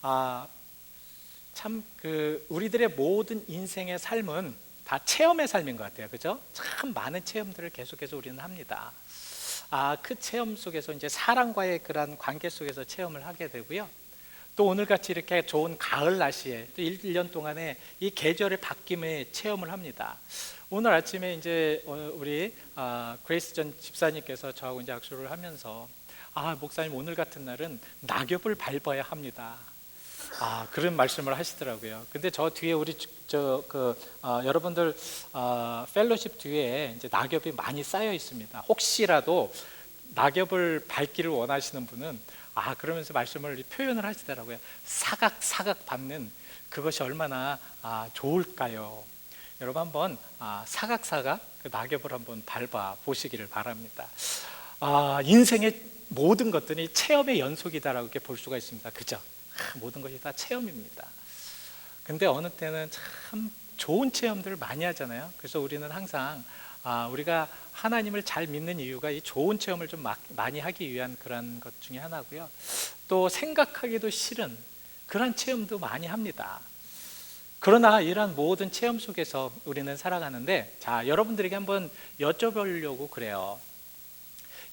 아, 참 우리들의 모든 인생의 삶은 다 체험의 삶인 것 같아요. 그죠? 참 많은 체험들을 계속해서 우리는 합니다. 그 체험 속에서 이제 사람과의 그런 관계 속에서 체험을 하게 되고요. 또 오늘같이 이렇게 좋은 가을 날씨에 또 1년 동안에 이 계절의 바뀜에 체험을 합니다. 오늘 아침에 이제 우리 그레이스 전 집사님께서 저하고 이제 악수를 하면서 목사님 오늘 같은 날은 낙엽을 밟아야 합니다. 그런 말씀을 하시더라고요. 근데 저 뒤에 우리 여러분들 펠로십 뒤에 이제 낙엽이 많이 쌓여 있습니다. 혹시라도 낙엽을 밟기를 원하시는 분은 그러면서 말씀을 표현을 하시더라고요. 사각 밟는 그것이 얼마나 좋을까요? 여러분 한번 사각 그 낙엽을 한번 밟아 보시기를 바랍니다. 인생의 모든 것들이 체험의 연속이다라고 이렇게 볼 수가 있습니다. 그죠? 모든 것이 다 체험입니다. 근데 어느 때는 참 좋은 체험들을 많이 하잖아요. 그래서 우리는 항상 우리가 하나님을 잘 믿는 이유가 이 좋은 체험을 좀 많이 하기 위한 그런 것 중에 하나고요. 또 생각하기도 싫은 그런 체험도 많이 합니다. 그러나 이러한 모든 체험 속에서 우리는 살아가는데, 여러분들에게 한번 여쭤보려고 그래요.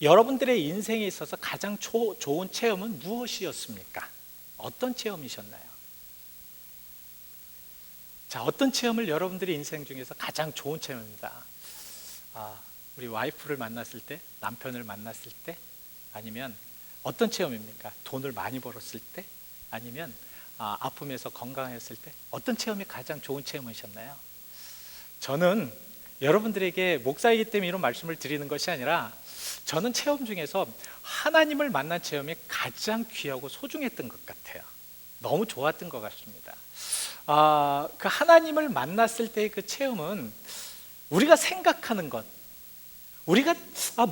여러분들의 인생에 있어서 가장 좋은 체험은 무엇이었습니까? 어떤 체험이셨나요? 어떤 체험을 여러분들의 인생 중에서 가장 좋은 체험입니다. 우리 와이프를 만났을 때, 남편을 만났을 때, 아니면 어떤 체험입니까? 돈을 많이 벌었을 때, 아니면 아픔에서 건강했을 때, 어떤 체험이 가장 좋은 체험이셨나요? 저는 여러분들에게 목사이기 때문에 이런 말씀을 드리는 것이 아니라, 저는 체험 중에서 하나님을 만난 체험이 가장 귀하고 소중했던 것 같아요. 너무 좋았던 것 같습니다. 그 하나님을 만났을 때의 그 체험은 우리가 생각하는 것, 우리가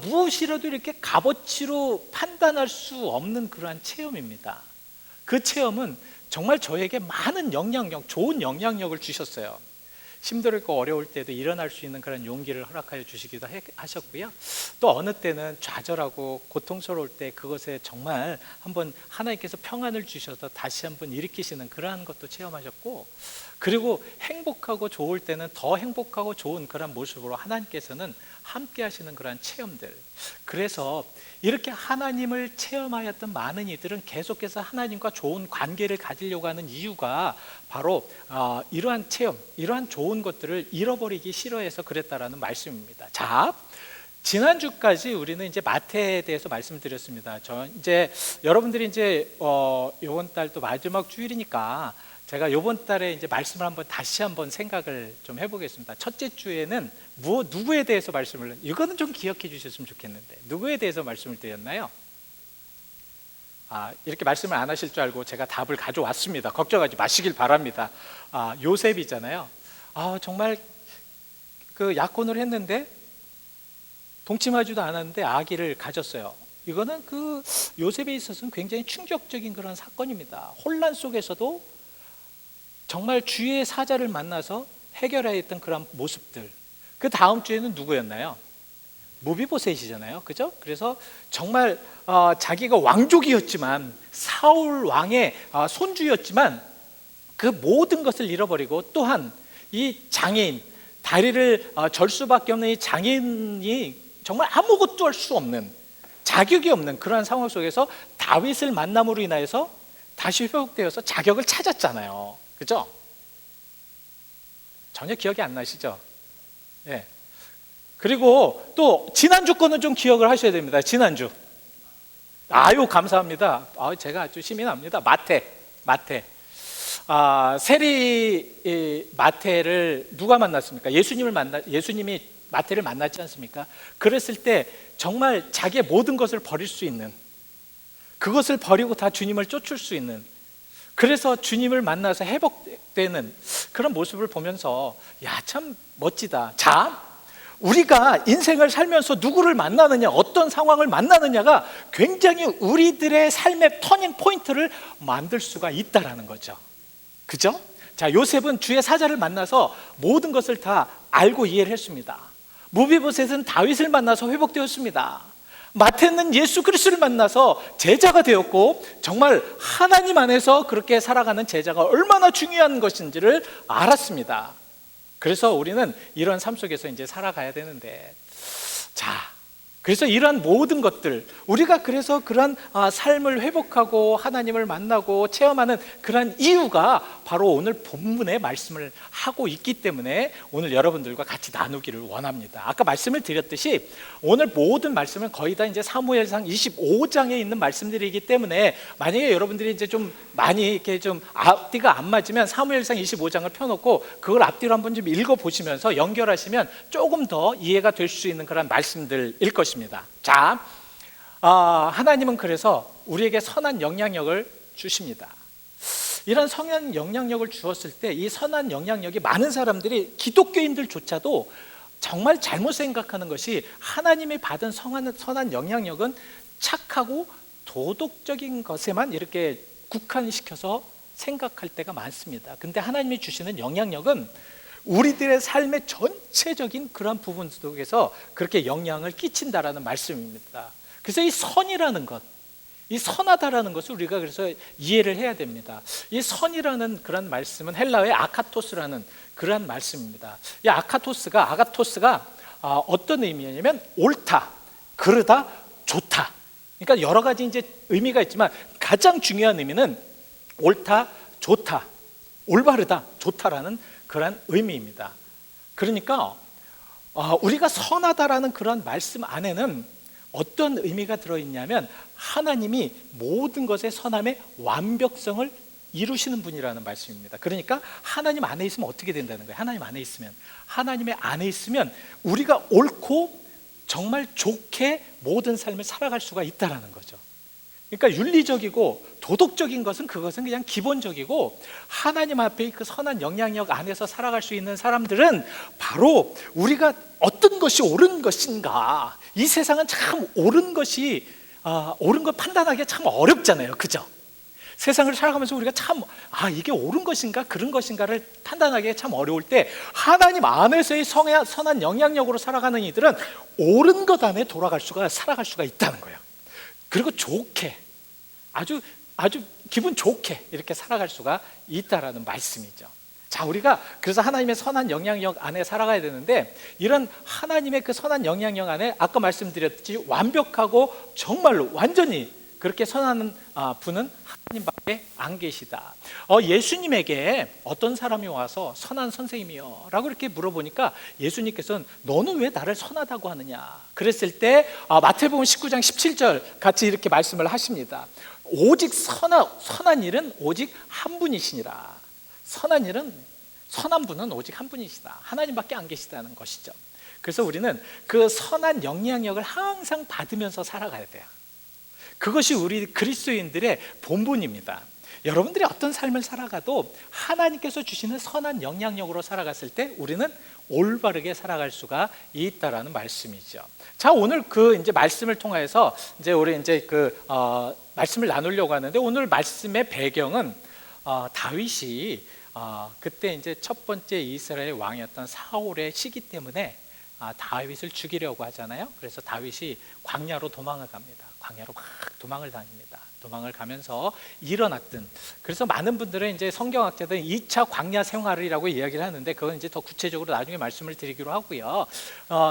무엇이라도 이렇게 값어치로 판단할 수 없는 그러한 체험입니다. 그 체험은 정말 저에게 많은 영향력, 좋은 영향력을 주셨어요. 힘들고 어려울 때도 일어날 수 있는 그런 용기를 허락하여 주시기도 하셨고요. 또 어느 때는 좌절하고 고통스러울 때 그것에 정말 한번 하나님께서 평안을 주셔서 다시 한번 일으키시는 그러한 것도 체험하셨고, 그리고 행복하고 좋을 때는 더 행복하고 좋은 그런 모습으로 하나님께서는 함께 하시는 그런 체험들. 그래서 이렇게 하나님을 체험하였던 많은 이들은 계속해서 하나님과 좋은 관계를 가지려고 하는 이유가 바로 이러한 체험, 이러한 좋은 것들을 잃어버리기 싫어해서 그랬다라는 말씀입니다. 지난주까지 우리는 이제 마태에 대해서 말씀드렸습니다. 여러분들이 이제 이번 달 또 마지막 주일이니까 제가 이번 달에 이제 말씀을 다시 한번 생각을 좀 해보겠습니다. 첫째 주에는 누구에 대해서 이거는 좀 기억해 주셨으면 좋겠는데, 누구에 대해서 말씀을 드렸나요? 이렇게 말씀을 안 하실 줄 알고 제가 답을 가져왔습니다. 걱정하지 마시길 바랍니다. 요셉이잖아요. 정말 그 약혼을 했는데 동침하지도 않았는데 아기를 가졌어요. 이거는 그 요셉에 있어서는 굉장히 충격적인 그런 사건입니다. 혼란 속에서도 정말 주의 사자를 만나서 해결해야 했던 그런 모습들. 그 다음 주에는 누구였나요? 무비보셋이잖아요. 그죠? 그래서 정말 자기가 왕족이었지만, 사울 왕의 손주였지만 그 모든 것을 잃어버리고, 또한 이 장애인, 다리를 절 수밖에 없는 이 장애인이 정말 아무것도 할 수 없는, 자격이 없는 그러한 상황 속에서 다윗을 만남으로 인하여서 다시 회복되어서 자격을 찾았잖아요. 그죠? 전혀 기억이 안 나시죠? 예. 그리고 또 지난주 거는 좀 기억을 하셔야 됩니다. 지난주. 감사합니다. 제가 아주 힘이 납니다. 마태. 세리 마태를 누가 만났습니까? 예수님이 마태를 만났지 않습니까? 그랬을 때 정말 자기의 모든 것을 버릴 수 있는, 그것을 버리고 다 주님을 쫓을 수 있는, 그래서 주님을 만나서 회복되는 그런 모습을 보면서 참 멋지다. 우리가 인생을 살면서 누구를 만나느냐, 어떤 상황을 만나느냐가 굉장히 우리들의 삶의 터닝 포인트를 만들 수가 있다라는 거죠. 그죠? 요셉은 주의 사자를 만나서 모든 것을 다 알고 이해를 했습니다. 무비보셋은 다윗을 만나서 회복되었습니다. 마태는 예수 그리스도를 만나서 제자가 되었고 정말 하나님 안에서 그렇게 살아가는 제자가 얼마나 중요한 것인지를 알았습니다. 그래서 우리는 이런 삶 속에서 이제 살아가야 되는데, 그래서 이러한 모든 것들, 우리가 그래서 그러한 삶을 회복하고 하나님을 만나고 체험하는 그러한 이유가 바로 오늘 본문의 말씀을 하고 있기 때문에 오늘 여러분들과 같이 나누기를 원합니다. 아까 말씀을 드렸듯이 오늘 모든 말씀은 거의 다 이제 사무엘상 25장에 있는 말씀들이기 때문에 만약에 여러분들이 이제 좀 많이 이렇게 좀 앞뒤가 안 맞으면 사무엘상 25장을 펴놓고 그걸 앞뒤로 한번 좀 읽어보시면서 연결하시면 조금 더 이해가 될 수 있는 그런 말씀들일 것입니다. 자, 하나님은 그래서 우리에게 선한 영향력을 주십니다. 이런 선한 영향력을 주었을 때 이 선한 영향력이 많은 사람들이, 기독교인들조차도 정말 잘못 생각하는 것이 하나님이 받은 선한 영향력은 착하고 도덕적인 것에만 이렇게 국한시켜서 생각할 때가 많습니다. 근데 하나님이 주시는 영향력은 우리들의 삶의 전체적인 그런 부분 속에서 그렇게 영향을 끼친다라는 말씀입니다. 그래서 이 선이라는 것, 이 선하다라는 것을 우리가 그래서 이해를 해야 됩니다. 이 선이라는 그런 말씀은 헬라어의 아카토스라는 그런 말씀입니다. 이 아가토스가 어떤 의미냐면 옳다, 그르다, 좋다. 그러니까 여러 가지 이제 의미가 있지만 가장 중요한 의미는 옳다, 좋다, 올바르다, 좋다라는 그런 의미입니다. 그러니까 우리가 선하다라는 그런 말씀 안에는 어떤 의미가 들어있냐면 하나님이 모든 것의 선함의 완벽성을 이루시는 분이라는 말씀입니다. 그러니까 하나님 안에 있으면 어떻게 된다는 거예요? 하나님의 안에 있으면 우리가 옳고 정말 좋게 모든 삶을 살아갈 수가 있다는 거죠. 그러니까 윤리적이고 도덕적인 그것은 그냥 기본적이고, 하나님 앞에 그 선한 영향력 안에서 살아갈 수 있는 사람들은 바로 우리가 어떤 것이 옳은 것인가, 이 세상은 참 옳은 걸 판단하기가 참 어렵잖아요. 그죠? 세상을 살아가면서 우리가 참 이게 옳은 것인가 그런 것인가를 판단하기가 참 어려울 때, 하나님 안에서의 선한 영향력으로 살아가는 이들은 옳은 것 안에 살아갈 수가 있다는 거예요. 그리고 좋게, 아주 기분 좋게 이렇게 살아갈 수가 있다라는 말씀이죠. 자, 우리가 그래서 하나님의 선한 영향력 안에 살아가야 되는데, 이런 하나님의 그 선한 영향력 안에 아까 말씀드렸듯이 완벽하고 정말로 완전히 그렇게 선한 분은 하나님밖에 안 계시다. 예수님에게 어떤 사람이 와서 선한 선생님이요 라고 이렇게 물어보니까 예수님께서는 너는 왜 나를 선하다고 하느냐 그랬을 때 마태복음 19장 17절 같이 이렇게 말씀을 하십니다. 오직 선한 일은 오직 한 분이시니라. 선한 분은 오직 한 분이시다. 하나님밖에 안 계시다는 것이죠. 그래서 우리는 그 선한 영향력을 항상 받으면서 살아가야 돼요. 그것이 우리 그리스도인들의 본분입니다. 여러분들이 어떤 삶을 살아가도 하나님께서 주시는 선한 영향력으로 살아갔을 때 우리는 올바르게 살아갈 수가 있다라는 말씀이죠. 자, 오늘 이제 말씀을 통해서 이제 우리 이제 말씀을 나누려고 하는데, 오늘 말씀의 배경은 다윗이 그때 이제 첫 번째 이스라엘 왕이었던 사울의 시기 때문에 다윗을 죽이려고 하잖아요. 그래서 다윗이 광야로 도망을 갑니다. 광야로 막 도망을 다닙니다. 도망을 가면서 일어났던, 그래서 많은 분들은 이제 성경학자들은 2차 광야 생활이라고 이야기를 하는데, 그건 이제 더 구체적으로 나중에 말씀을 드리기로 하고요.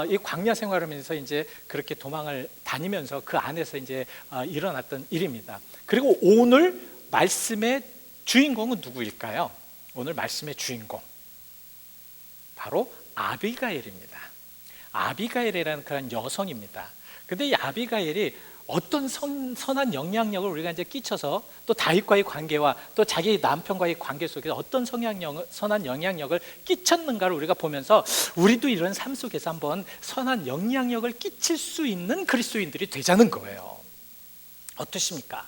이 광야 생활을 하면서 이제 그렇게 도망을 다니면서 그 안에서 이제 일어났던 일입니다. 그리고 오늘 말씀의 주인공은 누구일까요? 오늘 말씀의 주인공 바로 아비가일입니다. 아비가일이라는 그런 여성입니다. 근데 이 아비가일이 어떤 선한 영향력을 우리가 이제 끼쳐서 또 다윗과의 관계와 또 자기 남편과의 관계 속에서 어떤 선한 영향력을 끼쳤는가를 우리가 보면서 우리도 이런 삶 속에서 한번 선한 영향력을 끼칠 수 있는 그리스도인들이 되자는 거예요. 어떠십니까?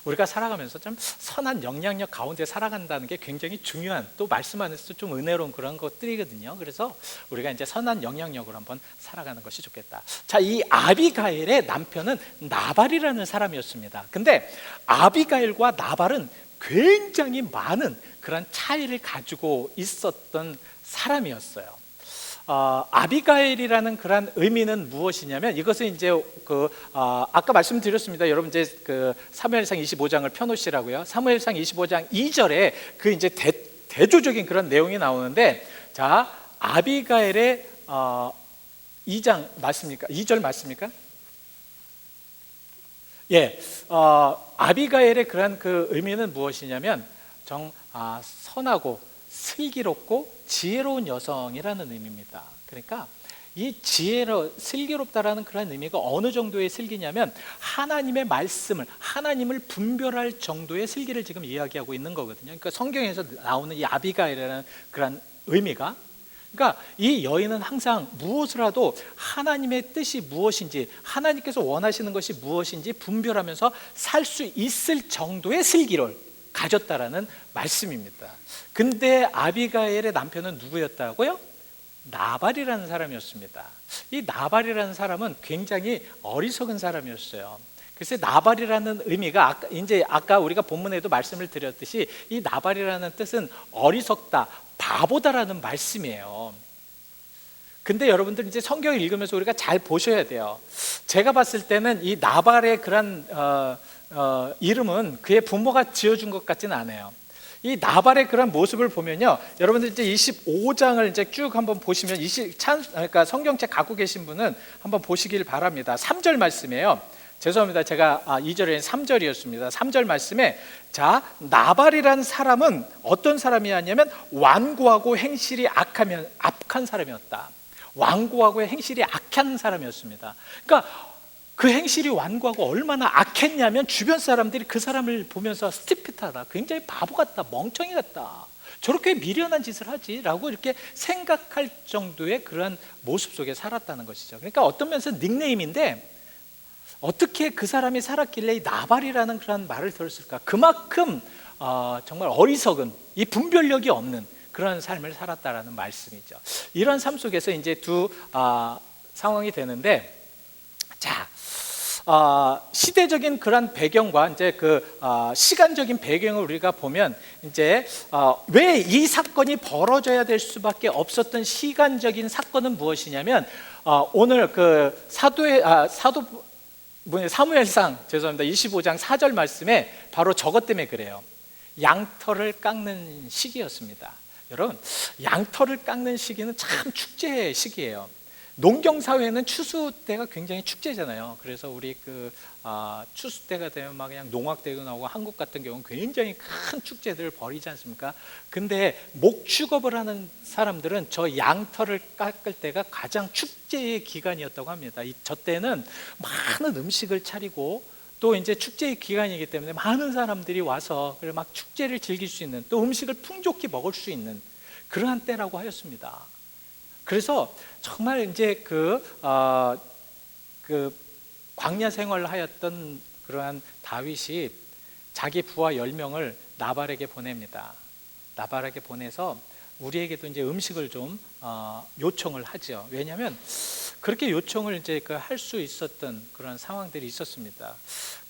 우리가 살아가면서 좀 선한 영향력 가운데 살아간다는 게 굉장히 중요한, 또 말씀 안에서도 좀 은혜로운 그런 것들이거든요. 그래서 우리가 이제 선한 영향력으로 한번 살아가는 것이 좋겠다. 자, 이 아비가일의 남편은 나발이라는 사람이었습니다. 근데 아비가일과 나발은 굉장히 많은 그런 차이를 가지고 있었던 사람이었어요. 아비가일이라는 그런 의미는 무엇이냐면, 이것은 이제 아까 말씀드렸습니다. 여러분 이제 그 사무엘상 25장을 펴놓으시라고요. 사무엘상 25장 2절에 그 이제 대조적인 그런 내용이 나오는데, 자, 아비가일의 2장 맞습니까? 2절 맞습니까? 예, 아비가일의 그런 그 의미는 무엇이냐면 선하고 슬기롭고 지혜로운 여성이라는 의미입니다. 그러니까 이 슬기롭다라는 그런 의미가 어느 정도의 슬기냐면, 하나님의 말씀을, 하나님을 분별할 정도의 슬기를 지금 이야기하고 있는 거거든요. 그러니까 성경에서 나오는 이 아비가일이라는 그런 의미가, 그러니까 이 여인은 항상 무엇을 하도 하나님의 뜻이 무엇인지, 하나님께서 원하시는 것이 무엇인지 분별하면서 살 수 있을 정도의 슬기를 가졌다라는 말씀입니다. 근데 아비가일의 남편은 누구였다고요? 나발이라는 사람이었습니다. 이 나발이라는 사람은 굉장히 어리석은 사람이었어요. 그래서 나발이라는 의미가 아까 우리가 본문에도 말씀을 드렸듯이, 이 나발이라는 뜻은 어리석다, 바보다라는 말씀이에요. 근데 여러분들 이제 성경을 읽으면서 우리가 잘 보셔야 돼요. 제가 봤을 때는 이 나발의 그런 이름은 그의 부모가 지어준 것 같지는 않아요. 이 나발의 그런 모습을 보면요, 여러분들 이제 25장을 이제 쭉 한번 보시면, 그러니까 성경책 갖고 계신 분은 한번 보시길 바랍니다. 3절 말씀이에요. 죄송합니다. 제가 2절에 3절이었습니다. 3절 말씀에, 자, 나발이라는 사람은 어떤 사람이었냐면 완고하고 행실이 악한 사람이었다. 완고하고 행실이 악한 사람이었습니다. 그러니까 그 행실이 완고하고 얼마나 악했냐면, 주변 사람들이 그 사람을 보면서 스티핏하다, 굉장히 바보 같다, 멍청이 같다, 저렇게 미련한 짓을 하지? 라고 이렇게 생각할 정도의 그런 모습 속에 살았다는 것이죠. 그러니까 어떤 면에서 닉네임인데, 어떻게 그 사람이 살았길래 이 나발이라는 그런 말을 들었을까? 그만큼 정말 어리석은, 이 분별력이 없는 그런 삶을 살았다라는 말씀이죠. 이런 삶 속에서 이제 두 상황이 되는데, 자, 시대적인 그런 배경과 이제 그 시간적인 배경을 우리가 보면, 이제 왜 이 사건이 벌어져야 될 수밖에 없었던 시간적인 사건은 무엇이냐면, 오늘 그 사무엘상 25장 4절 말씀에 바로 저것 때문에 그래요. 양털을 깎는 시기였습니다. 여러분, 양털을 깎는 시기는 참 축제의 시기예요. 농경사회는 추수 때가 굉장히 축제잖아요. 그래서 우리 추수 때가 되면 막 그냥 농악대도 나오고, 한국 같은 경우는 굉장히 큰 축제들을 벌이지 않습니까? 근데 목축업을 하는 사람들은 저 양털을 깎을 때가 가장 축제의 기간이었다고 합니다. 저 때는 많은 음식을 차리고, 또 이제 축제의 기간이기 때문에 많은 사람들이 와서 막 축제를 즐길 수 있는, 또 음식을 풍족히 먹을 수 있는 그러한 때라고 하였습니다. 그래서 정말 이제 광야 생활을 하였던 그러한 다윗이 자기 부하 10명을 나발에게 보냅니다. 나발에게 보내서 우리에게도 이제 음식을 좀 요청을 하죠. 왜냐하면 그렇게 요청을 이제 할 수 있었던 그런 상황들이 있었습니다.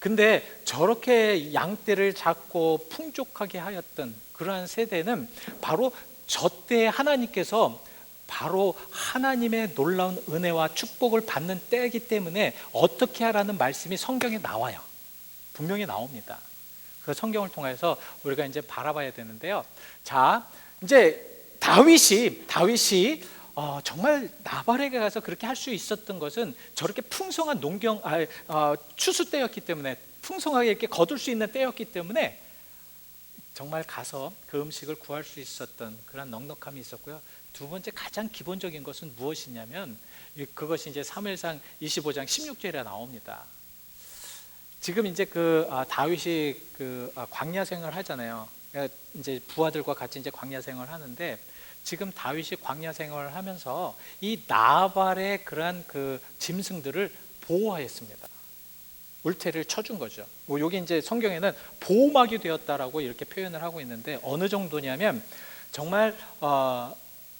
근데 저렇게 양떼를 잡고 풍족하게 하였던 그러한 세대는 바로 저 때 하나님께서 바로 하나님의 놀라운 은혜와 축복을 받는 때이기 때문에 어떻게 하라는 말씀이 성경에 나와요. 분명히 나옵니다. 그 성경을 통해서 우리가 이제 바라봐야 되는데요. 자, 이제 다윗이 정말 나발에게 가서 그렇게 할 수 있었던 것은, 저렇게 풍성한 추수 때였기 때문에, 풍성하게 이렇게 거둘 수 있는 때였기 때문에 정말 가서 그 음식을 구할 수 있었던 그런 넉넉함이 있었고요. 두 번째, 가장 기본적인 것은 무엇이냐면, 그것이 이제 사무엘상 25장 16절에 나옵니다. 지금 이제 다윗이 광야 생활을 하잖아요. 이제 부하들과 같이 이제 광야 생활을 하는데, 지금 다윗이 광야 생활을 하면서 이 나발의 그러한 짐승들을 보호하였습니다. 울타리를 쳐준 거죠. 여기 이제 성경에는 보호막이 되었다라고 이렇게 표현을 하고 있는데, 어느 정도냐면 정말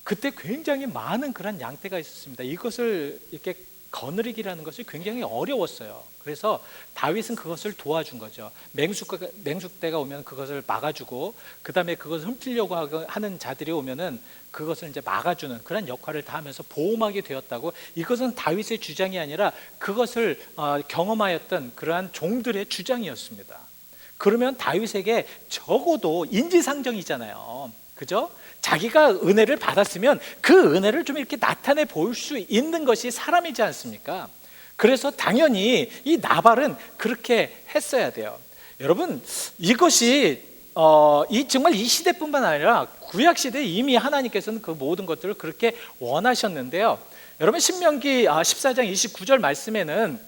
그때 굉장히 많은 그런 양떼가 있었습니다. 이것을 이렇게 거느리기라는 것이 굉장히 어려웠어요. 그래서 다윗은 그것을 도와준 거죠. 맹수대가 오면 그것을 막아주고, 그 다음에 그것을 훔치려고 하는 자들이 오면은 그것을 이제 막아주는 그런 역할을 다 하면서 보호막이 되었다고. 이것은 다윗의 주장이 아니라 그것을 경험하였던 그러한 종들의 주장이었습니다. 그러면 다윗에게 적어도 인지상정이잖아요. 그죠? 자기가 은혜를 받았으면 그 은혜를 좀 이렇게 나타내 보일 수 있는 것이 사람이지 않습니까? 그래서 당연히 이 나발은 그렇게 했어야 돼요. 여러분, 이것이 정말 이 시대뿐만 아니라 구약 시대에 이미 하나님께서는 그 모든 것들을 그렇게 원하셨는데요. 여러분, 신명기 14장 29절 말씀에는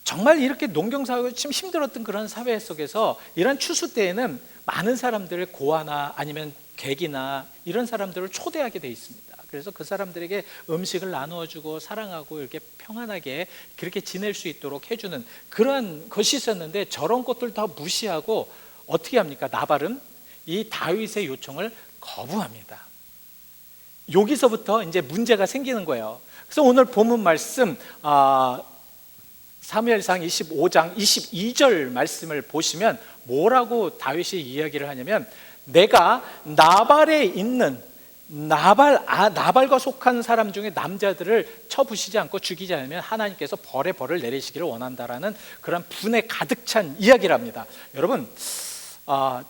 정말 이렇게 농경사회가 좀 힘들었던 그런 사회 속에서 이런 추수 때에는 많은 사람들을 고아나 아니면 객이나 이런 사람들을 초대하게 돼 있습니다. 그래서 그 사람들에게 음식을 나누어 주고 사랑하고 이렇게 평안하게 그렇게 지낼 수 있도록 해주는 그런 것이 있었는데, 저런 것들 다 무시하고 어떻게 합니까? 나발은 이 다윗의 요청을 거부합니다. 여기서부터 이제 문제가 생기는 거예요. 그래서 오늘 본문 말씀 사무엘상 25장 22절 말씀을 보시면 뭐라고 다윗이 이야기를 하냐면, 내가 나발에 있는 나발과 속한 사람 중에 남자들을 쳐부시지 않고 죽이지 않으면 하나님께서 벌의 벌을 내리시기를 원한다라는 그런 분에 가득 찬 이야기를 합니다. 여러분,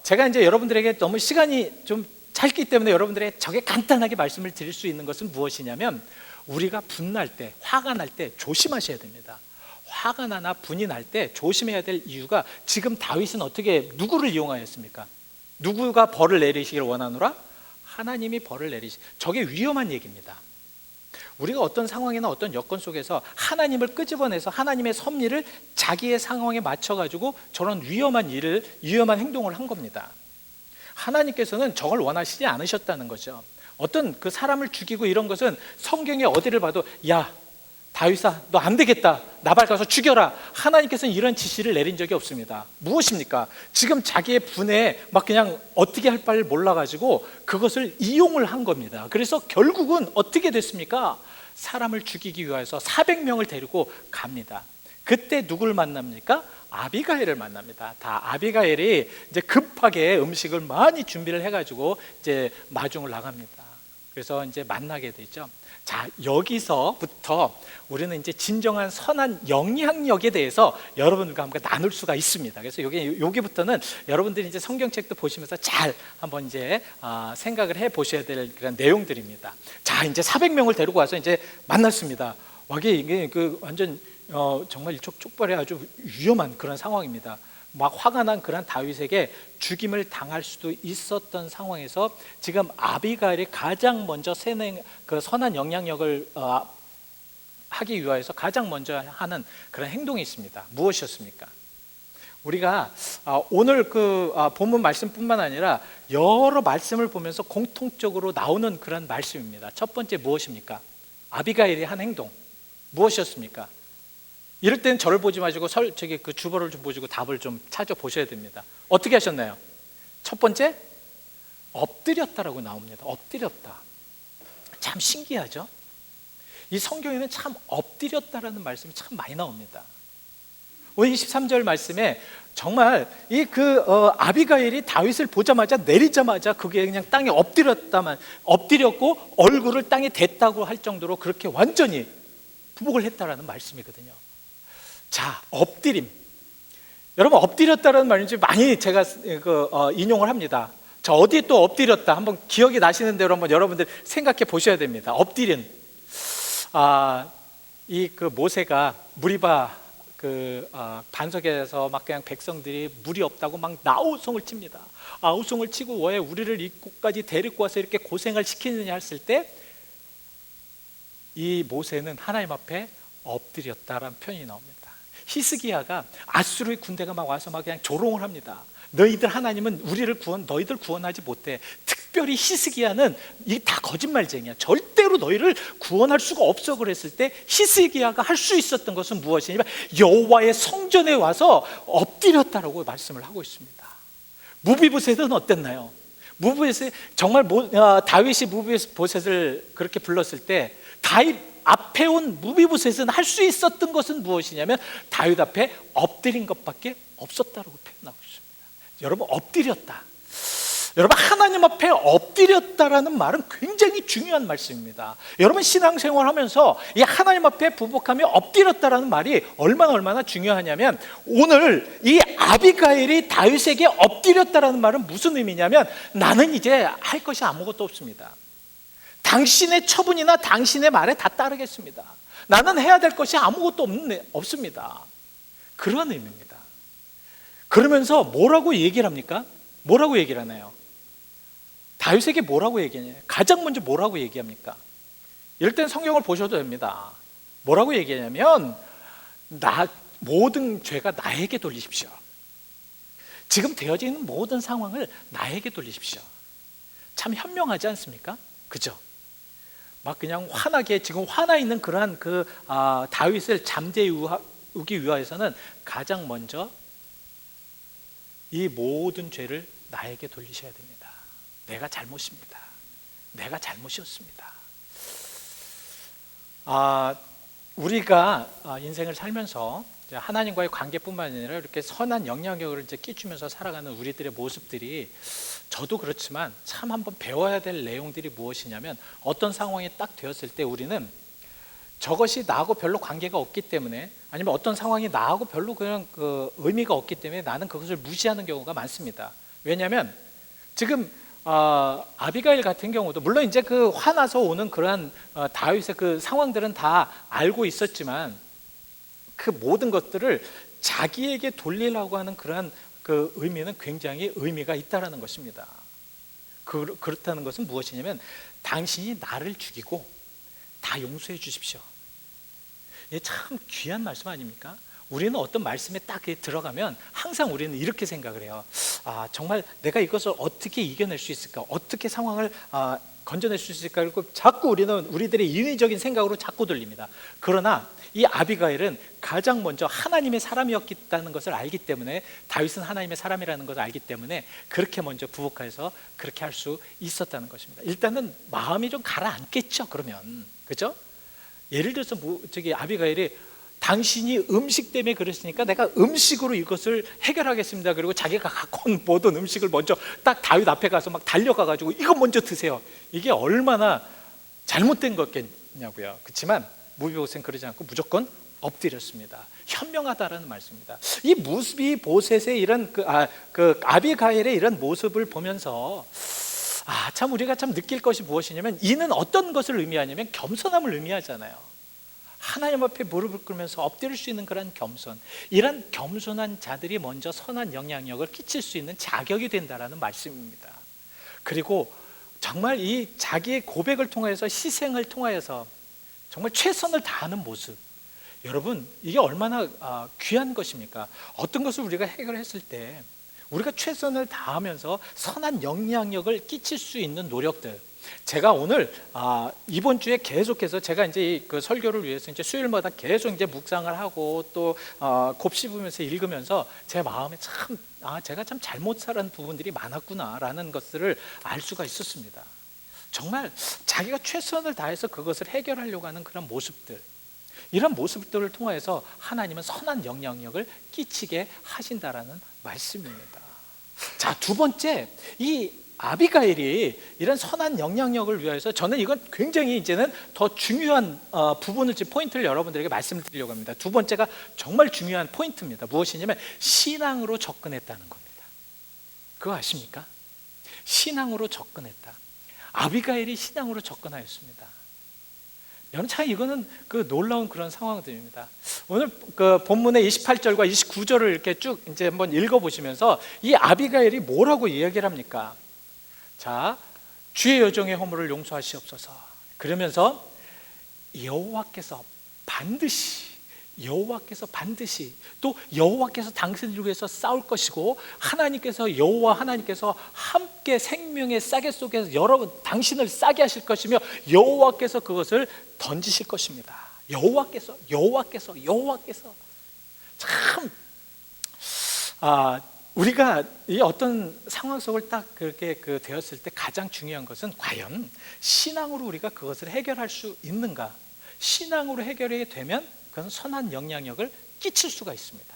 제가 이제 여러분들에게 너무 시간이 좀 짧기 때문에 여러분들에게 저게 간단하게 말씀을 드릴 수 있는 것은 무엇이냐면, 우리가 분날 때, 화가 날 때 조심하셔야 됩니다. 화가 나나 분이 날 때 조심해야 될 이유가, 지금 다윗은 어떻게 누구를 이용하였습니까? 누구가 벌을 내리시기를 원하노라? 하나님이 벌을 저게 위험한 얘기입니다. 우리가 어떤 상황이나 어떤 여건 속에서 하나님을 끄집어내서 하나님의 섭리를 자기의 상황에 맞춰가지고 저런 위험한 행동을 한 겁니다. 하나님께서는 저걸 원하시지 않으셨다는 거죠. 어떤 그 사람을 죽이고 이런 것은 성경에 어디를 봐도, 야 다윗아, 너 안 되겠다, 나발 가서 죽여라, 하나님께서는 이런 지시를 내린 적이 없습니다. 무엇입니까? 지금 자기의 분에 막 그냥 어떻게 할 바를 몰라가지고 그것을 이용을 한 겁니다. 그래서 결국은 어떻게 됐습니까? 사람을 죽이기 위해서 400명을 데리고 갑니다. 그때 누굴 만납니까? 아비가일을 만납니다. 다 아비가일이 이제 급하게 음식을 많이 준비를 해가지고 이제 마중을 나갑니다. 그래서 이제 만나게 되죠. 자, 여기서부터 우리는 이제 진정한 선한 영향력에 대해서 여러분들과 함께 나눌 수가 있습니다. 그래서 여기부터는 여러분들이 이제 성경책도 보시면서 잘 한번 이제 생각을 해 보셔야 될 그런 내용들입니다. 자, 이제 400명을 데리고 와서 이제 만났습니다. 이게 그 완전 정말 일촉즉발의 아주 위험한 그런 상황입니다. 막 화가 난 그런 다윗에게 죽임을 당할 수도 있었던 상황에서 지금 아비가일이 가장 먼저 그 선한 영향력을 하기 위해서 가장 먼저 하는 그런 행동이 있습니다. 무엇이었습니까? 우리가 오늘 그 본문 말씀뿐만 아니라 여러 말씀을 보면서 공통적으로 나오는 그런 말씀입니다. 첫 번째 무엇입니까? 아비가일이 한 행동 무엇이었습니까? 이럴 때는 저를 보지 마시고 그 주보를 좀 보시고 답을 좀 찾아보셔야 됩니다. 어떻게 하셨나요? 첫 번째, 엎드렸다라고 나옵니다. 엎드렸다. 참 신기하죠? 이 성경에는 참 엎드렸다라는 말씀이 참 많이 나옵니다. 오늘 23절 말씀에 정말 아비가일이 다윗을 보자마자 내리자마자 그게 그냥 땅에 엎드렸고 얼굴을 땅에 댔다고 할 정도로 그렇게 완전히 부복을 했다라는 말씀이거든요. 자, 엎드림. 여러분, 엎드렸다라는 말인지 많이 제가 인용을 합니다. 자, 어디에 또 엎드렸다 한번 기억이 나시는 대로 한번 여러분들 생각해 보셔야 됩니다. 엎드린 모세가 무리바 반석에서 막 그냥 백성들이 물이 없다고 막 나우송을 칩니다. 아우송을 치고 왜 우리를 이곳까지 데리고 와서 이렇게 고생을 시키느냐 했을 때 이 모세는 하나님 앞에 엎드렸다라는 표현이 나옵니다. 히스기야가 아수르의 군대가 막 와서 막 그냥 조롱을 합니다. 너희들 하나님은 너희들 구원하지 못해. 특별히 히스기야는 이게 다 거짓말쟁이야. 절대로 너희를 구원할 수가 없어. 그랬을 때 히스기야가 할 수 있었던 것은 무엇이냐면 여호와의 성전에 와서 엎드렸다라고 말씀을 하고 있습니다. 무비보셋은 어땠나요? 무비보셋 정말 다윗이 무비보셋을 그렇게 불렀을 때 앞에 온 무비보셋은 할 수 있었던 것은 무엇이냐면 다윗 앞에 엎드린 것밖에 없었다고 표현하고 있습니다. 여러분, 엎드렸다. 여러분, 하나님 앞에 엎드렸다라는 말은 굉장히 중요한 말씀입니다. 여러분, 신앙생활 하면서 이 하나님 앞에 부복하며 엎드렸다라는 말이 얼마나 중요하냐면, 오늘 이 아비가일이 다윗에게 엎드렸다라는 말은 무슨 의미냐면, 나는 이제 할 것이 아무것도 없습니다. 당신의 처분이나 당신의 말에 다 따르겠습니다. 나는 해야 될 것이 아무것도 없습니다. 그런 의미입니다. 그러면서 뭐라고 얘기를 합니까? 뭐라고 얘기를 하나요? 다윗에게 뭐라고 얘기하냐? 가장 먼저 뭐라고 얘기합니까? 이럴 땐 성경을 보셔도 됩니다. 뭐라고 얘기하냐면, 모든 죄가 나에게 돌리십시오. 지금 되어져 있는 모든 상황을 나에게 돌리십시오. 참 현명하지 않습니까? 그죠? 막 그냥 화나게, 지금 화나 있는 그러한 다윗을 잠재우기 위해서는 가장 먼저 이 모든 죄를 나에게 돌리셔야 됩니다. 내가 잘못입니다. 내가 잘못이었습니다. 우리가 인생을 살면서 하나님과의 관계뿐만 아니라 이렇게 선한 영향력을 이제 끼치면서 살아가는 우리들의 모습들이, 저도 그렇지만 참 한번 배워야 될 내용들이 무엇이냐면, 어떤 상황이 딱 되었을 때 우리는 저것이 나하고 별로 관계가 없기 때문에, 아니면 어떤 상황이 나하고 별로 그냥 의미가 없기 때문에 나는 그것을 무시하는 경우가 많습니다. 왜냐하면 지금 아비가일 같은 경우도 물론 이제 화나서 오는 그러한 다윗의 그 상황들은 다 알고 있었지만, 그 모든 것들을 자기에게 돌리려고 하는 그러한 그 의미는 굉장히 의미가 있다라는 것입니다. 그렇다는 것은 무엇이냐면, 당신이 나를 죽이고 다 용서해 주십시오. 이게 참 귀한 말씀 아닙니까? 우리는 어떤 말씀에 딱 들어가면 항상 우리는 이렇게 생각을 해요. 정말 내가 이것을 어떻게 이겨낼 수 있을까? 어떻게 상황을 건져낼 수 있을까? 그리고 자꾸 우리들의 인위적인 생각으로 자꾸 돌립니다. 그러나 이 아비가일은 가장 먼저 하나님의 사람이었다는 것을 알기 때문에, 다윗은 하나님의 사람이라는 것을 알기 때문에 그렇게 먼저 부복해서 그렇게 할 수 있었다는 것입니다. 일단은 마음이 좀 가라앉겠죠. 그러면, 그죠? 예를 들어서 아비가일이 당신이 음식 때문에 그랬으니까 내가 음식으로 이것을 해결하겠습니다. 그리고 자기가 갖고 온 모든 음식을 먼저 딱 다윗 앞에 가서 막 달려가가지고 이거 먼저 드세요. 이게 얼마나 잘못된 거겠냐고요. 그렇지만 무비보셋은 그러지 않고 무조건 엎드렸습니다. 현명하다라는 말씀입니다. 이 무비보셋의 이런 아비가일의 이런 모습을 보면서 참 우리가 참 느낄 것이 무엇이냐면, 이는 어떤 것을 의미하냐면 겸손함을 의미하잖아요. 하나님 앞에 무릎을 꿇으면서 엎드릴 수 있는 그런 겸손, 이런 겸손한 자들이 먼저 선한 영향력을 끼칠 수 있는 자격이 된다라는 말씀입니다. 그리고 정말 이 자기의 고백을 통해서, 희생을 통하여서 정말 최선을 다하는 모습, 여러분, 이게 얼마나 귀한 것입니까? 어떤 것을 우리가 해결했을 때 우리가 최선을 다하면서 선한 영향력을 끼칠 수 있는 노력들, 제가 오늘 이번 주에 계속해서 제가 이제 그 설교를 위해서 이제 수요일마다 계속 이제 묵상을 하고 또 곱씹으면서 읽으면서 제 마음에 참 제가 참 잘못 살은 부분들이 많았구나라는 것들을 알 수가 있었습니다. 정말 자기가 최선을 다해서 그것을 해결하려고 하는 그런 모습들, 이런 모습들을 통해서 하나님은 선한 영향력을 끼치게 하신다라는 말씀입니다. 자, 두 번째, 이 아비가일이 이런 선한 영향력을 위해서, 저는 이건 굉장히 이제는 더 중요한 부분을, 지금 포인트를 여러분들에게 말씀드리려고 합니다. 두 번째가 정말 중요한 포인트입니다. 무엇이냐면 신앙으로 접근했다는 겁니다. 그거 아십니까? 신앙으로 접근했다. 아비가일이 신앙으로 접근하였습니다. 여러분, 참 이거는 놀라운 그런 상황들입니다. 오늘 본문의 28절과 29절을 이렇게 쭉 이제 한번 읽어보시면서 이 아비가일이 뭐라고 이야기를 합니까? 자, 주의 여종의 허물을 용서하시옵소서. 그러면서 여호와께서 반드시 또 여호와께서 당신을 위해서 싸울 것이고, 하나님께서 함께 생명의 싸개 속에서 당신을 싸게 하실 것이며, 여호와께서 그것을 던지실 것입니다. 여호와께서 참 우리가 이 어떤 상황 속을 딱 그렇게 되었을 때 가장 중요한 것은 과연 신앙으로 우리가 그것을 해결할 수 있는가? 신앙으로 해결이 되면 그건 선한 영향력을 끼칠 수가 있습니다.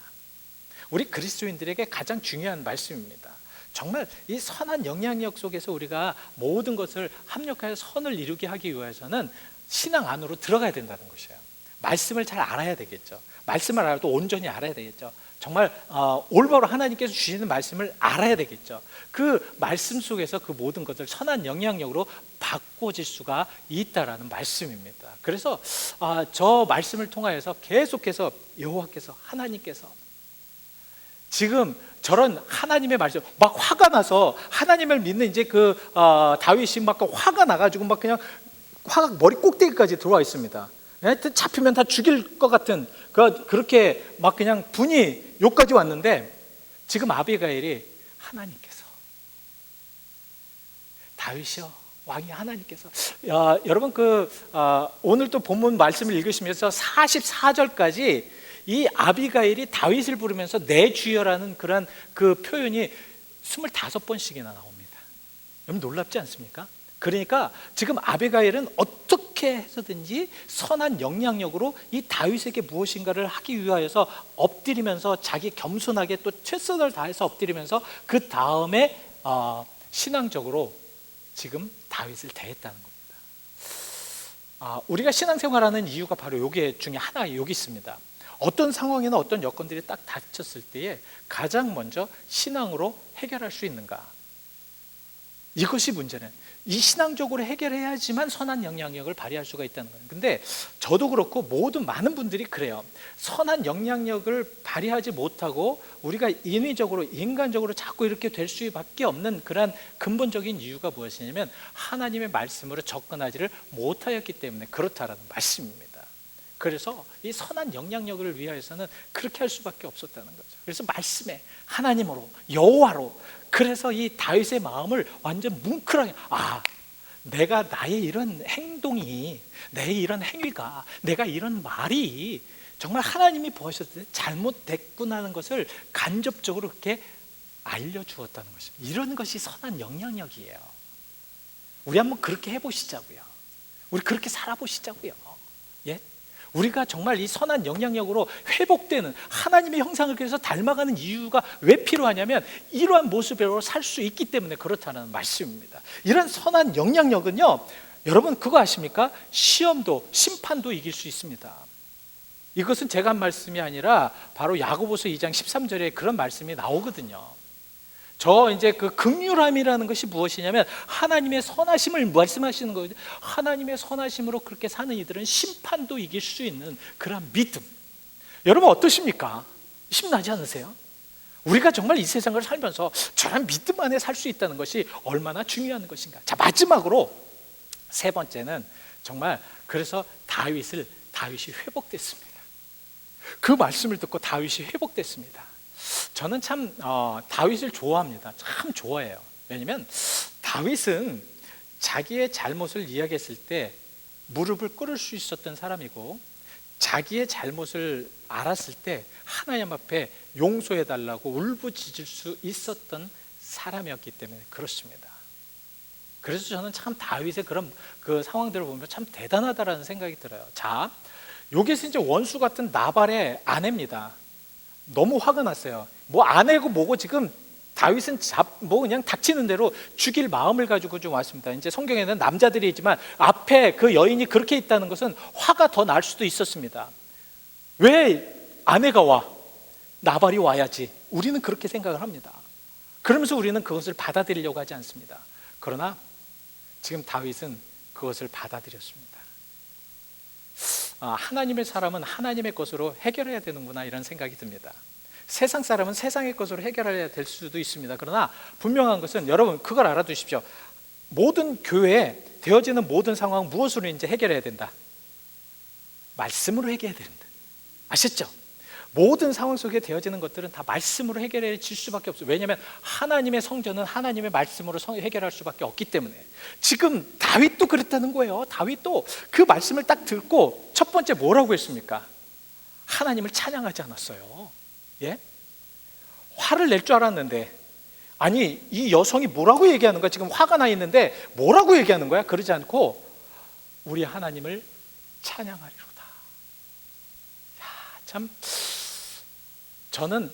우리 그리스도인들에게 가장 중요한 말씀입니다. 정말 이 선한 영향력 속에서 우리가 모든 것을 합력하여 선을 이루게 하기 위해서는 신앙 안으로 들어가야 된다는 것이에요. 말씀을 잘 알아야 되겠죠. 말씀을 알아도 온전히 알아야 되겠죠. 정말 올바로 하나님께서 주시는 말씀을 알아야 되겠죠. 그 말씀 속에서 그 모든 것을 선한 영향력으로 바꿔질 수가 있다라는 말씀입니다. 그래서 저 말씀을 통하여서 계속해서 여호와께서, 하나님께서 지금 저런 하나님의 말씀, 막 화가 나서 하나님을 믿는 이제 다윗이 막 화가 나가지고 막 그냥 화가 머리 꼭대기까지 들어와 있습니다. 하여튼 잡히면 다 죽일 것 같은 그렇게 막 그냥 분이 욕까지 왔는데, 지금 아비가일이 하나님께서, 다윗이요 왕이 하나님께서, 여러분 오늘 또 본문 말씀을 읽으시면서 44절까지 이 아비가일이 다윗을 부르면서 내 주여라는 그런 그 표현이 25번씩이나 나옵니다. 여러분 놀랍지 않습니까? 그러니까 지금 아비가일은 어떻게 해서든지 선한 영향력으로 이 다윗에게 무엇인가를 하기 위하여서 엎드리면서, 자기 겸손하게 또 최선을 다해서 엎드리면서 그 다음에 신앙적으로 지금 다윗을 대했다는 겁니다. 우리가 신앙생활하는 이유가 바로 요게 중에 하나 여기 있습니다. 어떤 상황이나 어떤 여건들이 딱 닥쳤을 때에 가장 먼저 신앙으로 해결할 수 있는가, 이것이 문제는, 이 신앙적으로 해결해야지만 선한 영향력을 발휘할 수가 있다는 거예요. 근데 저도 그렇고 많은 분들이 그래요. 선한 영향력을 발휘하지 못하고 우리가 인위적으로, 인간적으로 자꾸 이렇게 될 수밖에 없는 그런 근본적인 이유가 무엇이냐면 하나님의 말씀으로 접근하지를 못하였기 때문에 그렇다라는 말씀입니다. 그래서 이 선한 영향력을 위하여서는 그렇게 할 수밖에 없었다는 거죠. 그래서 말씀에, 하나님으로, 여호와로, 그래서 이 다윗의 마음을 완전 뭉클하게, 내가 나의 이런 행동이, 내 이런 행위가, 내가 이런 말이 정말 하나님이 보셨을 때 잘못됐구나는 것을 간접적으로 그렇게 알려주었다는 것입니다. 이런 것이 선한 영향력이에요. 우리 한번 그렇게 해보시자고요. 우리 그렇게 살아보시자고요. 예? 우리가 정말 이 선한 영향력으로 회복되는 하나님의 형상을 그래서 닮아가는 이유가 왜 필요하냐면 이러한 모습으로 살 수 있기 때문에 그렇다는 말씀입니다. 이런 선한 영향력은요, 여러분 그거 아십니까? 시험도, 심판도 이길 수 있습니다. 이것은 제가 한 말씀이 아니라 바로 야고보서 2장 13절에 그런 말씀이 나오거든요. 이제 그 긍휼함이라는 것이 무엇이냐면 하나님의 선하심을 말씀하시는 거예요. 하나님의 선하심으로 그렇게 사는 이들은 심판도 이길 수 있는 그런 믿음. 여러분 어떠십니까? 힘나지 않으세요? 우리가 정말 이 세상을 살면서 저런 믿음 안에 살 수 있다는 것이 얼마나 중요한 것인가. 자, 마지막으로 세 번째는 정말 그래서 다윗이 회복됐습니다. 그 말씀을 듣고 다윗이 회복됐습니다. 저는 참 다윗을 좋아합니다. 참 좋아해요. 왜냐하면 다윗은 자기의 잘못을 이야기했을 때 무릎을 꿇을 수 있었던 사람이고, 자기의 잘못을 알았을 때 하나님 앞에 용서해달라고 울부짖을 수 있었던 사람이었기 때문에 그렇습니다. 그래서 저는 참 다윗의 그런 그 상황들을 보면 참 대단하다라는 생각이 들어요. 자, 여기서 이제 원수 같은 나발의 아내입니다. 너무 화가 났어요. 뭐 아내고 뭐고 지금 다윗은 그냥 닥치는 대로 죽일 마음을 가지고 좀 왔습니다. 이제 성경에는 남자들이 있지만 앞에 그 여인이 그렇게 있다는 것은 화가 더 날 수도 있었습니다. 왜 아내가 와? 나발이 와야지. 우리는 그렇게 생각을 합니다. 그러면서 우리는 그것을 받아들이려고 하지 않습니다. 그러나 지금 다윗은 그것을 받아들였습니다. 하나님의 사람은 하나님의 것으로 해결해야 되는구나, 이런 생각이 듭니다. 세상 사람은 세상의 것으로 해결해야 될 수도 있습니다. 그러나 분명한 것은 여러분 그걸 알아두십시오. 모든 교회에 되어지는 모든 상황 무엇으로 이제 해결해야 된다? 말씀으로 해결해야 된다. 아셨죠? 모든 상황 속에 되어지는 것들은 다 말씀으로 해결해질 수밖에 없어요. 왜냐하면 하나님의 성전은 하나님의 말씀으로 해결할 수밖에 없기 때문에. 지금 다윗도 그랬다는 거예요. 다윗도 그 말씀을 딱 듣고 첫 번째 뭐라고 했습니까? 하나님을 찬양하지 않았어요. 예? 화를 낼 줄 알았는데, 아니 이 여성이 뭐라고 얘기하는 거야? 지금 화가 나 있는데 뭐라고 얘기하는 거야? 그러지 않고 우리 하나님을 찬양하리로다. 야, 참 저는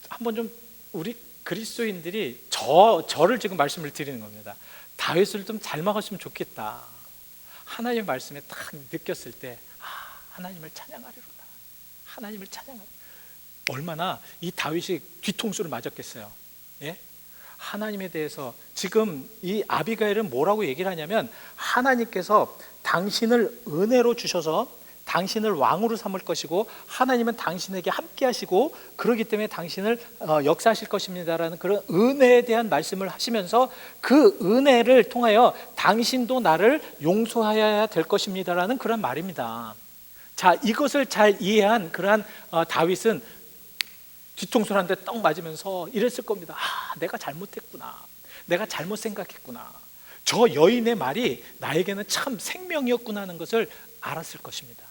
한번 좀 우리 그리스도인들이 저를 지금 말씀을 드리는 겁니다. 다윗을 좀 닮아갔으면 좋겠다. 하나님의 말씀에 딱 느꼈을 때 하나님을 찬양하리로다. 하나님을 찬양하리. 얼마나 이 다윗이 뒤통수를 맞았겠어요. 예? 하나님에 대해서 지금 이 아비가일은 뭐라고 얘기를 하냐면, 하나님께서 당신을 은혜로 주셔서 당신을 왕으로 삼을 것이고 하나님은 당신에게 함께 하시고 그렇기 때문에 당신을 역사하실 것입니다라는 그런 은혜에 대한 말씀을 하시면서, 그 은혜를 통하여 당신도 나를 용서해야 될 것입니다라는 그런 말입니다. 자, 이것을 잘 이해한 그러한 다윗은 뒤통수를 한 대 떡 맞으면서 이랬을 겁니다. 내가 잘못했구나. 내가 잘못 생각했구나. 저 여인의 말이 나에게는 참 생명이었구나 하는 것을 알았을 것입니다.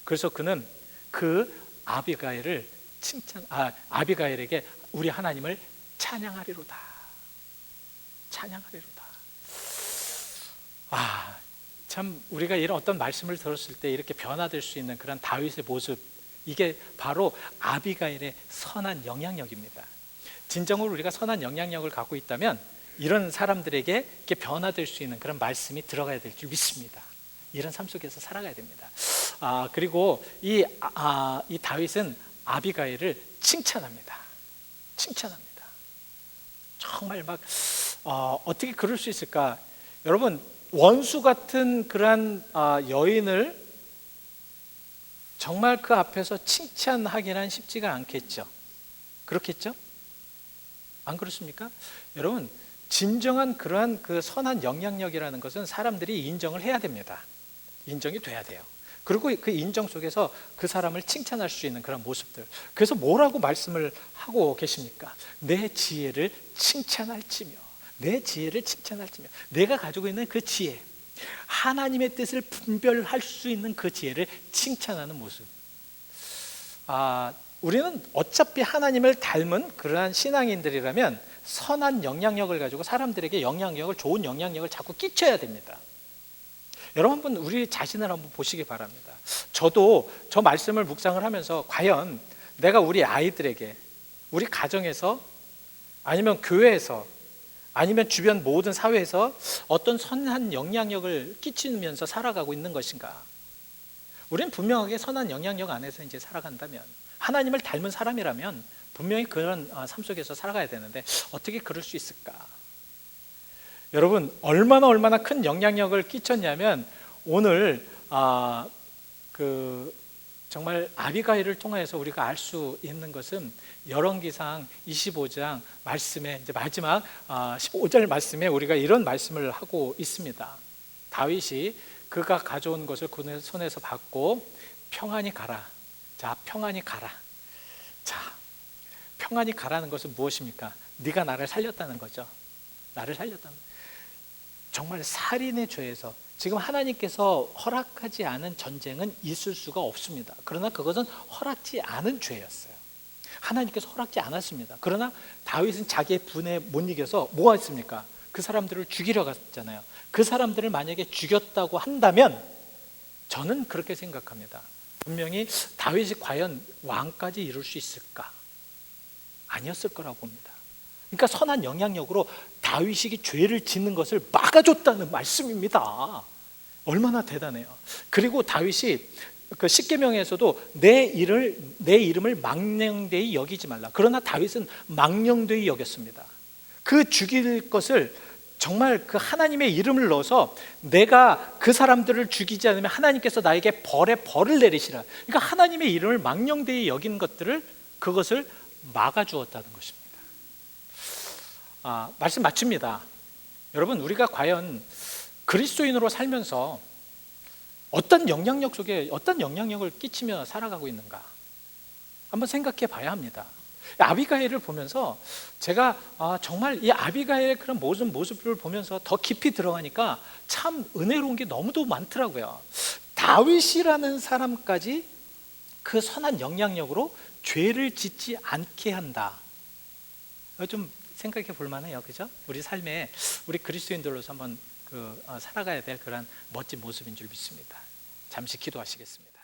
그래서 그는 그 아비가일에게 우리 하나님을 찬양하리로다. 찬양하리로다. 참 우리가 이런 어떤 말씀을 들었을 때 이렇게 변화될 수 있는 그런 다윗의 모습, 이게 바로 아비가일의 선한 영향력입니다. 진정으로 우리가 선한 영향력을 갖고 있다면 이런 사람들에게 이렇게 변화될 수 있는 그런 말씀이 들어가야 될 줄 믿습니다. 이런 삶 속에서 살아가야 됩니다. 그리고 이 다윗은 아비가일을 칭찬합니다. 칭찬합니다. 정말 막 어떻게 그럴 수 있을까? 여러분, 원수 같은 그러한 여인을 정말 그 앞에서 칭찬하기는 쉽지가 않겠죠. 그렇겠죠? 안 그렇습니까? 여러분, 진정한 그러한 그 선한 영향력이라는 것은 사람들이 인정을 해야 됩니다. 인정이 돼야 돼요. 그리고 그 인정 속에서 그 사람을 칭찬할 수 있는 그런 모습들. 그래서 뭐라고 말씀을 하고 계십니까? 내 지혜를 칭찬할지며, 내 지혜를 칭찬할지며, 내가 가지고 있는 그 지혜, 하나님의 뜻을 분별할 수 있는 그 지혜를 칭찬하는 모습. 우리는 어차피 하나님을 닮은 그러한 신앙인들이라면 선한 영향력을 가지고 사람들에게 좋은 영향력을 자꾸 끼쳐야 됩니다. 여러분, 한번 우리 자신을 한번 보시기 바랍니다. 저도 저 말씀을 묵상을 하면서 과연 내가 우리 아이들에게, 우리 가정에서, 아니면 교회에서, 아니면 주변 모든 사회에서 어떤 선한 영향력을 끼치면서 살아가고 있는 것인가? 우리는 분명하게 선한 영향력 안에서 이제 살아간다면, 하나님을 닮은 사람이라면 분명히 그런 삶 속에서 살아가야 되는데 어떻게 그럴 수 있을까? 여러분, 얼마나 큰 영향력을 끼쳤냐면, 오늘 정말 아비가일을 통해서 우리가 알 수 있는 것은 열왕기상 25장 말씀에 이제 마지막 15절 말씀에 우리가 이런 말씀을 하고 있습니다. 다윗이 그가 가져온 것을 그의 손에서 받고 평안히 가라. 자, 평안히 가라. 자, 평안히 가라는 것은 무엇입니까? 네가 나를 살렸다는 거죠. 나를 살렸다는 거죠. 정말 살인의 죄에서, 지금 하나님께서 허락하지 않은 전쟁은 있을 수가 없습니다. 그러나 그것은 허락지 않은 죄였어요. 하나님께서 허락지 않았습니다. 그러나 다윗은 자기의 분에 못 이겨서 뭐가 있습니까? 그 사람들을 죽이려 갔잖아요. 그 사람들을 만약에 죽였다고 한다면 저는 그렇게 생각합니다. 분명히 다윗이 과연 왕까지 이룰 수 있을까? 아니었을 거라고 봅니다. 그러니까 선한 영향력으로 다윗이 죄를 짓는 것을 막아줬다는 말씀입니다. 얼마나 대단해요. 그리고 다윗이 그 십계명에서도 내 이름을 망령되이 여기지 말라. 그러나 다윗은 망령되이 여겼습니다. 그 죽일 것을 정말 그 하나님의 이름을 넣어서 내가 그 사람들을 죽이지 않으면 하나님께서 나에게 벌을 내리시라. 그러니까 하나님의 이름을 망령되이 여긴 그것을 막아주었다는 것입니다. 말씀 마칩니다. 여러분, 우리가 과연 그리스도인으로 살면서 어떤 영향력 속에 어떤 영향력을 끼치며 살아가고 있는가 한번 생각해 봐야 합니다. 아비가일을 보면서 제가 정말 이 아비가일의 그런 모습을 보면서 더 깊이 들어가니까 참 은혜로운 게 너무도 많더라고요. 다윗이라는 사람까지 그 선한 영향력으로 죄를 짓지 않게 한다. 좀 생각해 볼 만해요, 그죠? 우리 삶에 우리 그리스도인들로서 한번 살아가야 될 그런 멋진 모습인 줄 믿습니다. 잠시 기도하시겠습니다.